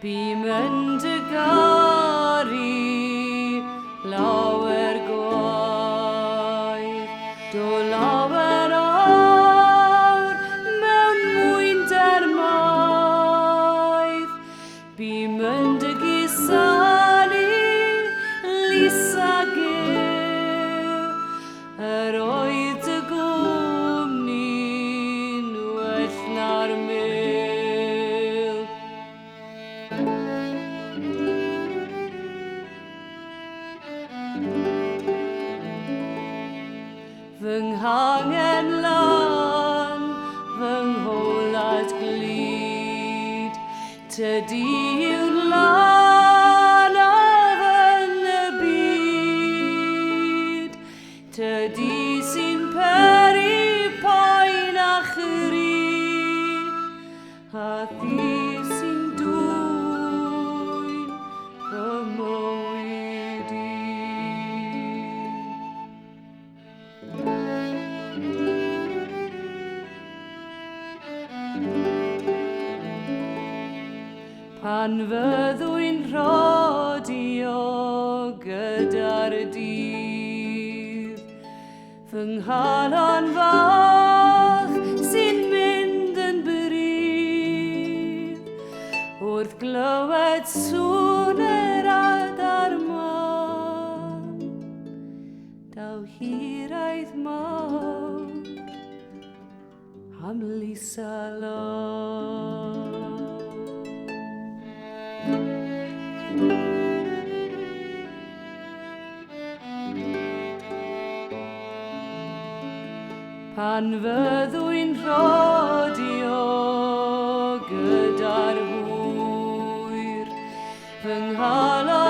Bym yn dy garu lawer gwaith, do lawer awr mewn mwynder maith. Bym yn dy gusanu lisa gyw, yr oedd dy gwmni'n well na'r mil. Fy nghangen lan, fy ngholad glid, tydi yw'n lan yn y byd. Tydi sy'n peri poen a chri, a thi sy'n dwyn fy mywyd i. Pan fyddwy'n rhodio gyda'r dydd, fy nghalon fach sy'n mynd yn bryd, wrth glywed sŵn yr adar man, daw hiraeth mawr am Lisa Lôn. Pan fyddwy'n rhodio gyda'r hwyr, fy nghalon